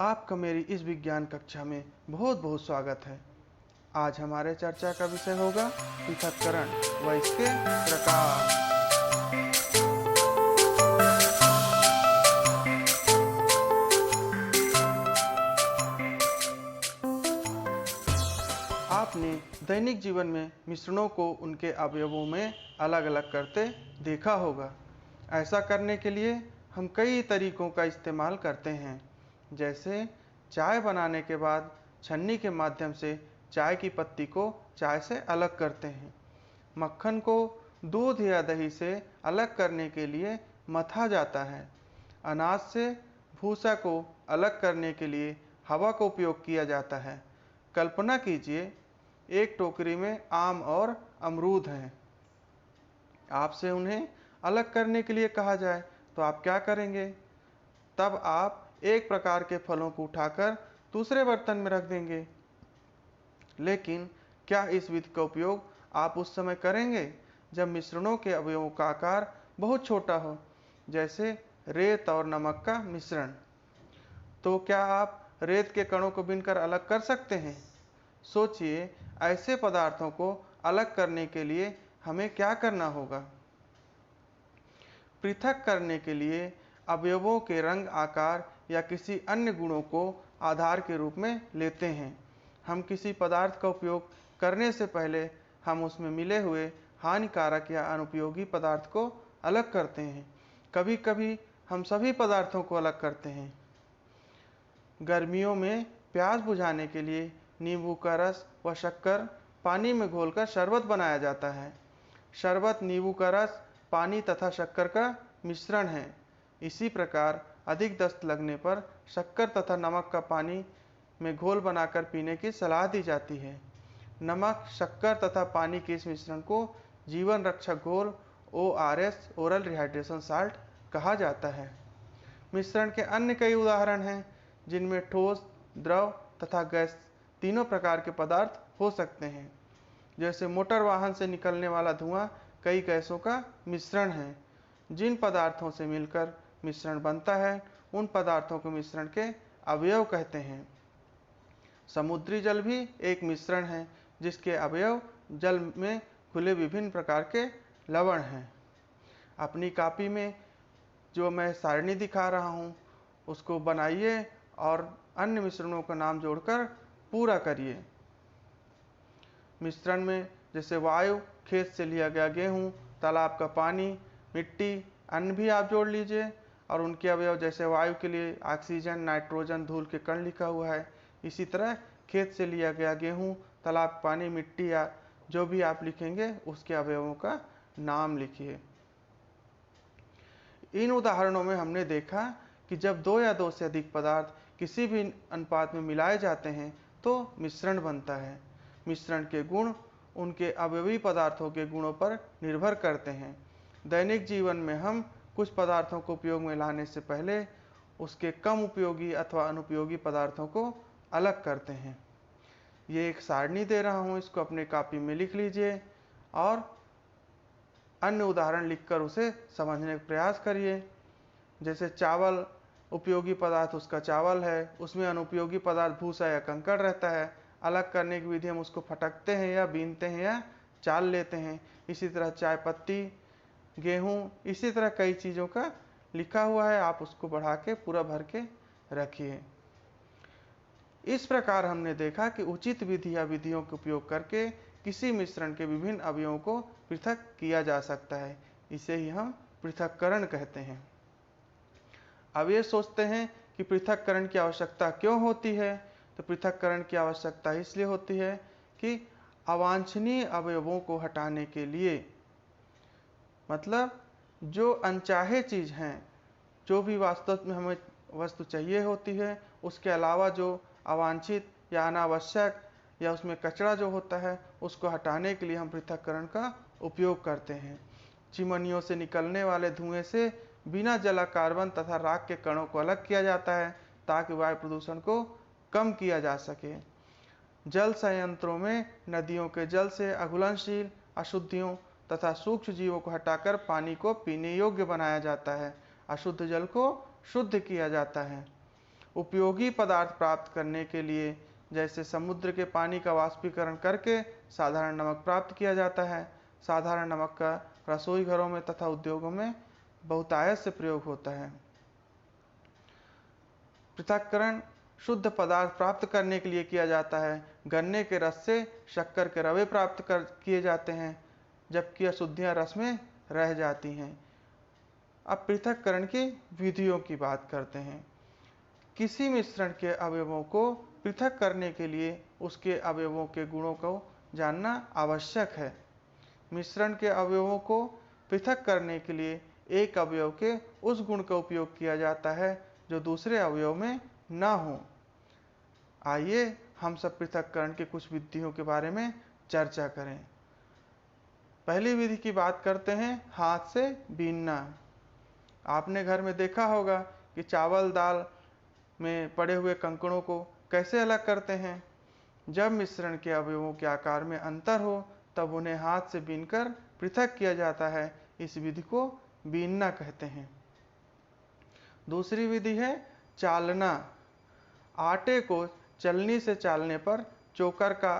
आपका मेरी इस विज्ञान कक्षा में बहुत बहुत स्वागत है। आज हमारे चर्चा का विषय होगा पृथक्करण व इसके प्रकार। आपने दैनिक जीवन में मिश्रणों को उनके अवयवों में अलग अलग करते देखा होगा। ऐसा करने के लिए हम कई तरीकों का इस्तेमाल करते हैं, जैसे चाय बनाने के बाद छन्नी के माध्यम से चाय की पत्ती को चाय से अलग करते हैं। मक्खन को दूध या दही से अलग करने के लिए मथा जाता है। अनाज से भूसा को अलग करने के लिए हवा का उपयोग किया जाता है। कल्पना कीजिए, एक टोकरी में आम और अमरूद हैं। आपसे उन्हें अलग करने के लिए कहा जाए तो आप क्या करेंगे? तब आप एक प्रकार के फलों को उठाकर दूसरे बर्तन में रख देंगे। लेकिन क्या इस विधि का उपयोग आप उस समय करेंगे जब मिश्रणों के अवयवों का आकार बहुत छोटा हो, जैसे रेत और नमक का मिश्रण? तो क्या आप रेत के कणों को बीनकर अलग कर सकते हैं? सोचिए, ऐसे पदार्थों को अलग करने के लिए हमें क्या करना होगा? पृथक करने के लिए अवयवों के रंग, आकार या किसी अन्य गुणों को आधार के रूप में लेते हैं। हम किसी पदार्थ का उपयोग करने से पहले हम उसमें मिले हुए हानिकारक या अनुपयोगी पदार्थ को अलग करते हैं। कभी कभी हम सभी पदार्थों को अलग करते हैं। गर्मियों में प्यास बुझाने के लिए नींबू का रस व शक्कर पानी में घोलकर शरबत बनाया जाता है। शरबत नींबू का रस, पानी तथा शक्कर का मिश्रण है। इसी प्रकार अधिक दस्त लगने पर शक्कर तथा नमक का पानी में घोल बनाकर पीने की सलाह दी जाती है। नमक, शक्कर तथा पानी के इस मिश्रण को जीवन रक्षक घोल ORS, ओरल रिहाइड्रेशन साल्ट कहा जाता है। मिश्रण के अन्य कई उदाहरण हैं, जिनमें ठोस, द्रव तथा गैस तीनों प्रकार के पदार्थ हो सकते हैं। जैसे मोटर वाहन से निकलने वाला धुआं कई गैसों का मिश्रण है। जिन पदार्थों से मिलकर मिश्रण बनता है, उन पदार्थों को मिश्रण के अवयव कहते हैं। समुद्री जल भी एक मिश्रण है, जिसके अवयव जल में घुले विभिन्न प्रकार के लवण हैं। अपनी कॉपी में जो मैं सारणी दिखा रहा हूँ, उसको बनाइए और अन्य मिश्रणों का नाम जोड़कर पूरा करिए। मिश्रण में जैसे वायु, खेत से लिया गया गेहूं, तालाब का पानी, मिट्टी, अन्न भी आप जोड़ लीजिए। और उनके अवयव जैसे वायु के लिए ऑक्सीजन, नाइट्रोजन, धूल के कण लिखा हुआ है। इसी तरह खेत से लिया गया गेहूं, तालाब, पानी, मिट्टी या जो भी आप लिखेंगे उसके अवयवों का नाम लिखिए। इन उदाहरणों में हमने देखा कि जब दो या दो से अधिक पदार्थ किसी भी अनुपात में मिलाए जाते हैं तो मिश्रण बनता है। मिश्रण के गुण उनके अवयवी पदार्थों के गुणों पर निर्भर करते हैं। दैनिक जीवन में हम कुछ पदार्थों को उपयोग में लाने से पहले उसके कम उपयोगी अथवा अनुपयोगी पदार्थों को अलग करते हैं। ये एक सारणी दे रहा हूँ, इसको अपने कॉपी में लिख लीजिए और अन्य उदाहरण लिखकर उसे समझने का प्रयास करिए। जैसे चावल उपयोगी पदार्थ उसका चावल है, उसमें अनुपयोगी पदार्थ भूसा या कंकड़ रहता है। अलग करने की विधि हम उसको फटकते हैं या बीनते हैं या चाल लेते हैं। इसी तरह चाय पत्ती, गेहूँ, इसी तरह कई चीज़ों का लिखा हुआ है, आप उसको बढ़ा के पूरा भर के रखिए। इस प्रकार हमने देखा कि उचित विधि या विधियों का उपयोग करके किसी मिश्रण के विभिन्न अवयवों को पृथक किया जा सकता है। इसे ही हम पृथक्करण कहते हैं। अब ये सोचते हैं कि पृथक्करण की आवश्यकता क्यों होती है? तो पृथक्करण की आवश्यकता इसलिए होती है कि अवांछनीय अवयवों को हटाने के लिए, मतलब जो अनचाहे चीज़ हैं, जो भी वास्तव में हमें वस्तु चाहिए होती है, उसके अलावा जो अवांछित या अनावश्यक या उसमें कचरा जो होता है, उसको हटाने के लिए हम पृथक्करण का उपयोग करते हैं। चिमनियों से निकलने वाले धुएं से बिना जला कार्बन तथा राख के कणों को अलग किया जाता है, ताकि वायु प्रदूषण को कम किया जा सके। जल संयंत्रों में नदियों के जल से अघुलनशील अशुद्धियों तथा सूक्ष्म जीवों को हटाकर पानी को पीने योग्य बनाया जाता है। अशुद्ध जल को शुद्ध किया जाता है। उपयोगी पदार्थ प्राप्त करने के लिए जैसे समुद्र के पानी का वाष्पीकरण करके साधारण नमक प्राप्त किया जाता है। साधारण नमक का रसोई घरों में तथा उद्योगों में बहुतायत से प्रयोग होता है। पृथक्करण शुद्ध पदार्थ प्राप्त करने के लिए किया जाता है। गन्ने के रस से शक्कर के रवे प्राप्त किए जाते हैं, जबकि अशुद्धियां रस में रह जाती हैं। अब पृथक्करण की विधियों की बात करते हैं। किसी मिश्रण के अवयवों को पृथक करने के लिए उसके अवयवों के गुणों को जानना आवश्यक है। मिश्रण के अवयवों को पृथक करने के लिए एक अवयव के उस गुण का उपयोग किया जाता है जो दूसरे अवयव में न हो। आइए हम सब पृथक्करण के कुछ विधियों के बारे में चर्चा करें। पहली विधि की बात करते हैं, हाथ से बीनना। आपने घर में देखा होगा कि चावल दाल में पड़े हुए कंकड़ों को कैसे अलग करते हैं। जब मिश्रण के अवयवों के आकार में अंतर हो तब उन्हें हाथ से बीनकर पृथक किया जाता है। इस विधि को बीनना कहते हैं। दूसरी विधि है चालना। आटे को चलनी से चालने पर चोकर का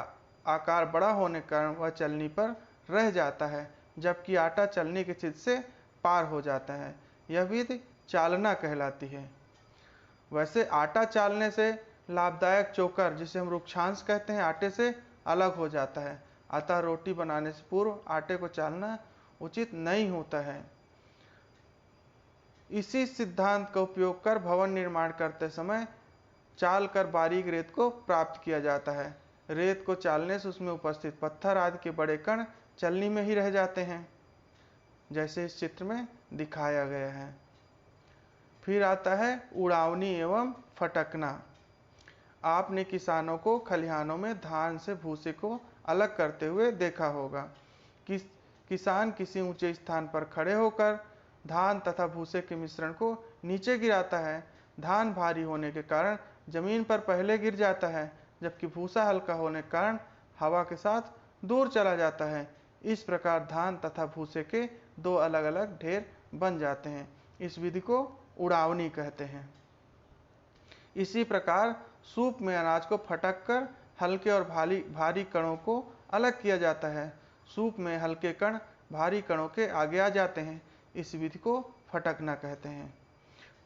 आकार बड़ा होने के कारण वह चलनी पर रह जाता है, जबकि आटा चलनी के छिद्र से पार हो जाता है। यह विधि चालना कहलाती है। वैसे आटा चालने से लाभदायक चोकर, जिसे हम रुक्षांश कहते हैं, आटे से अलग हो जाता है। अतः रोटी बनाने से पूर्व आटे को चालना उचित नहीं होता है। इसी सिद्धांत का उपयोग कर भवन निर्माण करते समय चाल कर बारीक रेत को प्राप्त किया जाता है। रेत को चालने से उसमें उपस्थित पत्थर आदि के बड़े कण चलनी में ही रह जाते हैं, जैसे इस चित्र में दिखाया गया है। फिर आता है उड़ावनी एवं फटकना। आपने किसानों को खलिहानों में धान से भूसे को अलग करते हुए देखा होगा। किसान किसी ऊंचे स्थान पर खड़े होकर धान तथा भूसे के मिश्रण को नीचे गिराता है। धान भारी होने के कारण जमीन पर पहले गिर जाता है, जबकि भूसा हल्का होने के कारण हवा के साथ दूर चला जाता है। इस प्रकार धान तथा भूसे के दो अलग अलग ढेर बन जाते हैं। इस विधि को उड़ावनी कहते हैं। इसी प्रकार सूप में अनाज को फटक कर हल्के और भारी कणों को अलग किया जाता है। सूप में हल्के कण भारी कणों के आगे आ जाते हैं। इस विधि को फटकना कहते हैं।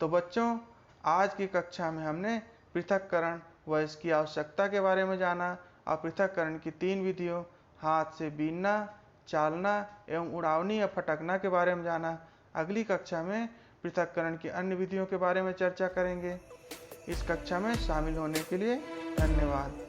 तो बच्चों, आज की कक्षा में हमने पृथक्करण व इसकी आवश्यकता के बारे में जाना और पृथक्करण की 3 विधियों, हाथ से बीनना, चालना एवं उड़ावनी या फटकना के बारे में जाना। अगली कक्षा में पृथक्करण की अन्य विधियों के बारे में चर्चा करेंगे। इस कक्षा में शामिल होने के लिए धन्यवाद।